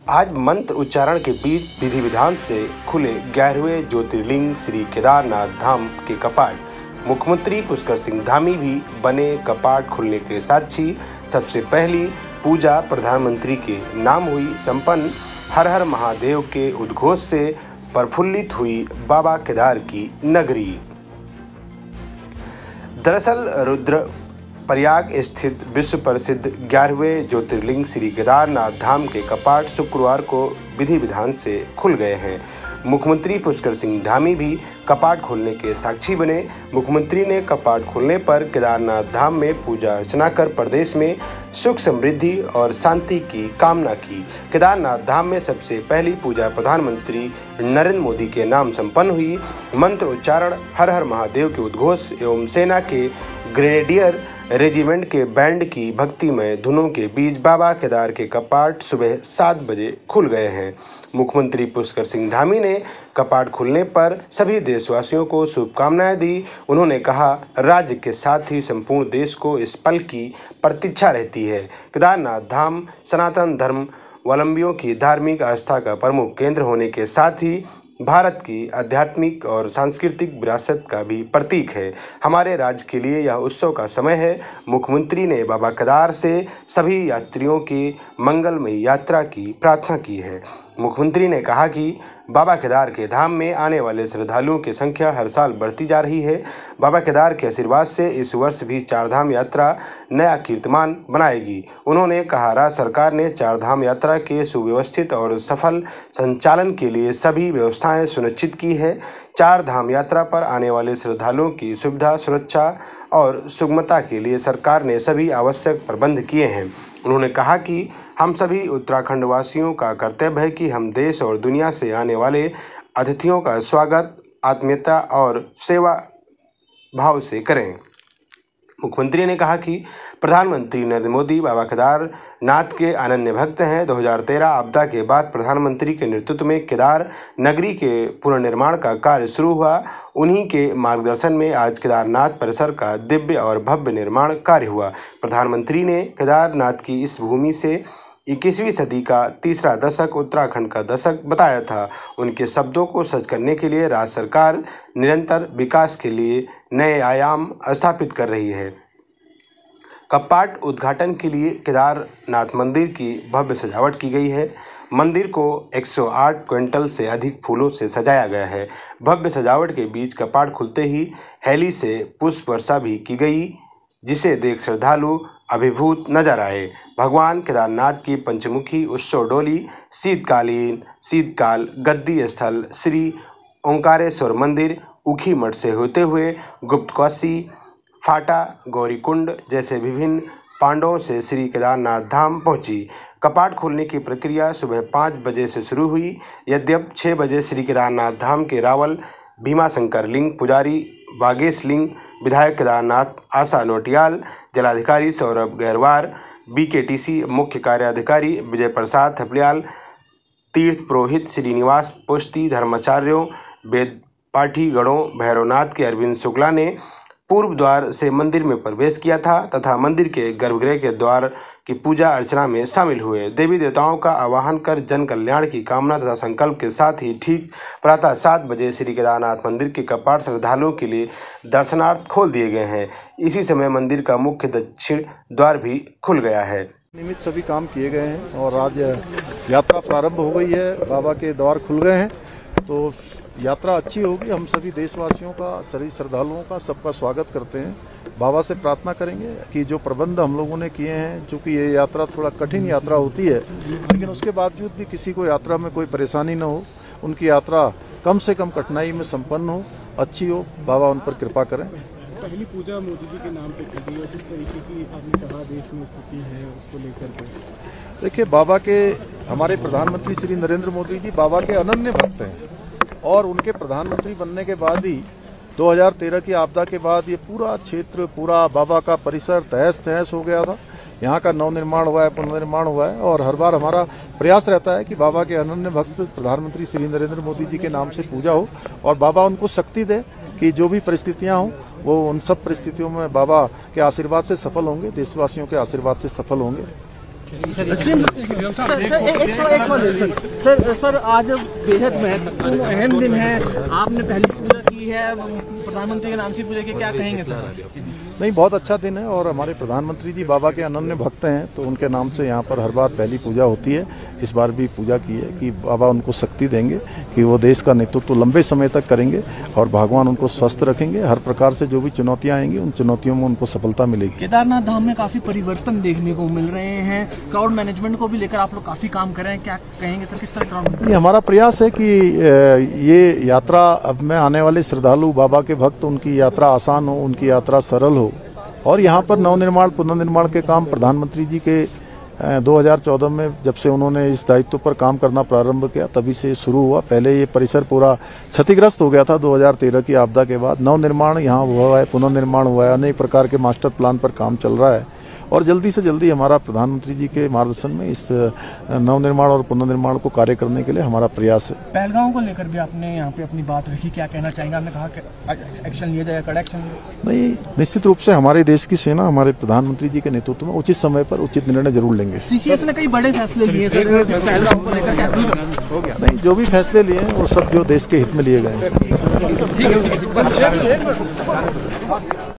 आज मंत्र उच्चारण के बीच विधि विधान से खुले 11वें ज्योतिर्लिंग श्री केदारनाथ धाम के कपाट। मुख्यमंत्री पुष्कर सिंह धामी भी बने कपाट खुलने के साक्षी। सबसे पहली पूजा प्रधानमंत्री के नाम हुई संपन्न। हर हर महादेव के उद्घोष से प्रफुल्लित हुई बाबा केदार की नगरी। दरअसल रुद्रप्रयाग स्थित विश्व प्रसिद्ध 11वें ज्योतिर्लिंग श्री केदारनाथ धाम के कपाट शुक्रवार को विधि विधान से खुल गए हैं। मुख्यमंत्री पुष्कर सिंह धामी भी कपाट खोलने के साक्षी बने। मुख्यमंत्री ने कपाट खोलने पर केदारनाथ धाम में पूजा अर्चना कर प्रदेश में सुख समृद्धि और शांति की कामना की। केदारनाथ धाम में सबसे पहली पूजा प्रधानमंत्री नरेंद्र मोदी के नाम संपन्न हुई। मंत्र उच्चारण, हर हर महादेव के उद्घोष एवं सेना के ग्रेनेडियर रेजिमेंट के बैंड की भक्तिमय धुनों के बीच बाबा केदार के कपाट सुबह 7 बजे खुल गए हैं। मुख्यमंत्री पुष्कर सिंह धामी ने कपाट खुलने पर सभी देशवासियों को शुभकामनाएं दी। उन्होंने कहा, राज्य के साथ ही संपूर्ण देश को इस पल की प्रतीक्षा रहती है। केदारनाथ धाम सनातन धर्मावलंबियों की धार्मिक आस्था का प्रमुख केंद्र होने के साथ ही भारत की आध्यात्मिक और सांस्कृतिक विरासत का भी प्रतीक है। हमारे राज्य के लिए यह उत्सव का समय है। मुख्यमंत्री ने बाबा केदार से सभी यात्रियों की मंगलमयी यात्रा की प्रार्थना की है। मुख्यमंत्री ने कहा कि बाबा केदार के धाम में आने वाले श्रद्धालुओं की संख्या हर साल बढ़ती जा रही है। बाबा केदार के आशीर्वाद से इस वर्ष भी चारधाम यात्रा नया कीर्तिमान बनाएगी। उन्होंने कहा, राज्य सरकार ने चारधाम यात्रा के सुव्यवस्थित और सफल संचालन के लिए सभी व्यवस्थाएं सुनिश्चित की है। चारधाम यात्रा पर आने वाले श्रद्धालुओं की सुविधा, सुरक्षा और सुगमता के लिए सरकार ने सभी आवश्यक प्रबंध किए हैं। उन्होंने कहा कि हम सभी उत्तराखंड वासियों का कर्तव्य है कि हम देश और दुनिया से आने वाले अतिथियों का स्वागत आत्मीयता और सेवा भाव से करें। मुख्यमंत्री ने कहा कि प्रधानमंत्री नरेंद्र मोदी बाबा केदारनाथ के अनन्य भक्त हैं। 2013 आपदा के बाद प्रधानमंत्री के नेतृत्व में केदार नगरी के पुनर्निर्माण का कार्य शुरू हुआ। उन्हीं के मार्गदर्शन में आज केदारनाथ परिसर का दिव्य और भव्य निर्माण कार्य हुआ। प्रधानमंत्री ने केदारनाथ की इस भूमि से 21वीं सदी का तीसरा दशक उत्तराखंड का दशक बताया था। उनके शब्दों को सच करने के लिए राज्य सरकार निरंतर विकास के लिए नए आयाम स्थापित कर रही है। कपाट उद्घाटन के लिए केदारनाथ मंदिर की भव्य सजावट की गई है। मंदिर को 108 क्विंटल से अधिक फूलों से सजाया गया है। भव्य सजावट के बीच कपाट खुलते ही हैली से पुष्प वर्षा भी की गई, जिसे देख श्रद्धालु अभिभूत नजर आए। भगवान केदारनाथ की पंचमुखी उत्सव डोली शीतकाल गद्दी स्थल श्री ओंकारेश्वर मंदिर ऊखी मठ से होते हुए गुप्तकाशी, फाटा, गौरीकुंड जैसे विभिन्न पांडवों से श्री केदारनाथ धाम पहुंची। कपाट खोलने की प्रक्रिया सुबह 5 बजे से शुरू हुई। यद्यप 6 बजे श्री केदारनाथ धाम के रावल भीमाशंकर लिंग पुजारी, बागेश लिंग, विधायक केदारनाथ आशा नोटियाल, जिलाधिकारी सौरभ गहरवार, BKTC मुख्य कार्याधिकारी विजय प्रसाद थपलियाल, तीर्थ पुरोहित श्रीनिवास पुष्टि, धर्माचार्यों, वेद पाठी गणों, भैरवनाथ के अरविंद शुक्ला ने पूर्व द्वार से मंदिर में प्रवेश किया था तथा मंदिर के गर्भगृह के द्वार की पूजा अर्चना में शामिल हुए। देवी देवताओं का आवाहन कर जन कल्याण की कामना तथा संकल्प के साथ ही ठीक प्रातः 7 बजे श्री केदारनाथ मंदिर के कपाट श्रद्धालुओं के लिए दर्शनार्थ खोल दिए गए हैं। इसी समय मंदिर का मुख्य दक्षिण द्वार भी खुल गया है। नियमित सभी काम किए गए हैं और आज यात्रा प्रारंभ हो गई है। बाबा के द्वार खुल गए हैं तो यात्रा अच्छी होगी। हम सभी देशवासियों का, सभी श्रद्धालुओं का, सबका स्वागत करते हैं। बाबा से प्रार्थना करेंगे कि जो प्रबंध हम लोगों ने किए हैं, चूँकि ये यात्रा थोड़ा कठिन यात्रा होती है, लेकिन उसके बावजूद भी किसी को यात्रा में कोई परेशानी न हो, उनकी यात्रा कम से कम कठिनाई में संपन्न हो, अच्छी हो। बाबा उन पर कृपा करें। पहली पूजा मोदी जी के नाम पे की गई है, जिस तरीके की आपने कहा देश में स्थिति है उसको लेकर के, देखिए, बाबा के हमारे प्रधानमंत्री श्री नरेंद्र मोदी जी बाबा के अनन्य भक्त हैं और उनके प्रधानमंत्री बनने के बाद ही 2013 की आपदा के बाद ये पूरा क्षेत्र, पूरा बाबा का परिसर तहस नहस हो गया था। यहाँ का नवनिर्माण हुआ है, पुनर्निर्माण हुआ है और हर बार हमारा प्रयास रहता है कि बाबा के अनन्य भक्त प्रधानमंत्री श्री नरेंद्र मोदी जी के नाम से पूजा हो और बाबा उनको शक्ति दे कि जो भी परिस्थितियाँ हों वो उन सब परिस्थितियों में बाबा के आशीर्वाद से सफल होंगे, देशवासियों के आशीर्वाद से सफल होंगे। सर आज बेहद महत्वपूर्ण अहम दिन है, आपने पहली पूजा की है, प्रधानमंत्री के नाम से पूजा की, क्या कहेंगे सर? नहीं, बहुत अच्छा दिन है और हमारे प्रधानमंत्री जी बाबा के अनन्य भक्त हैं, तो उनके नाम से यहाँ पर हर बार पहली पूजा होती है। इस बार भी पूजा की है कि बाबा उनको शक्ति देंगे कि वो देश का नेतृत्व लंबे समय तक करेंगे और भगवान उनको स्वस्थ रखेंगे। हर प्रकार से जो भी चुनौतियां आएंगी उन चुनौतियों में उनको सफलता मिलेगी। केदारनाथ धाम में काफी परिवर्तन देखने को मिल रहे हैं, क्राउड मैनेजमेंट को भी लेकर आप लोग काफी काम कर रहे हैं, क्या कहेंगे सर, किस तरह क्राउड? ये हमारा प्रयास है कि ये यात्रा अब में आने वाले श्रद्धालु बाबा के भक्त, उनकी यात्रा आसान हो, उनकी यात्रा सरल हो और यहाँ पर नवनिर्माण पुनर्निर्माण के काम प्रधानमंत्री जी के 2014 में जब से उन्होंने इस दायित्व पर काम करना प्रारंभ किया तभी से शुरू हुआ। पहले ये परिसर पूरा क्षतिग्रस्त हो गया था 2013 की आपदा के बाद। नवनिर्माण यहाँ हुआ है, पुनर्निर्माण हुआ है, अनेक प्रकार के मास्टर प्लान पर काम चल रहा है और जल्दी से जल्दी हमारा प्रधानमंत्री जी के मार्गदर्शन में इस नवनिर्माण और पुनर्निर्माण को कार्य करने के लिए हमारा प्रयास है। पहलगांव को लेकर भी आपने यहाँ पे अपनी बात रखी, क्या कहना चाहेंगे? आपने कहा कि एक्शन लिया जाएगा, कड़ा एक्शन? नहीं, निश्चित रूप से हमारे देश की सेना हमारे प्रधानमंत्री जी के नेतृत्व में उचित समय पर उचित निर्णय जरूर लेंगे। सीसीएस ने कई बड़े फैसले लिए पहलगांव को लेकर, क्या हो गया? नहीं, जो भी फैसले लिए हैं वो सब जो देश के हित में लिए गए हैं।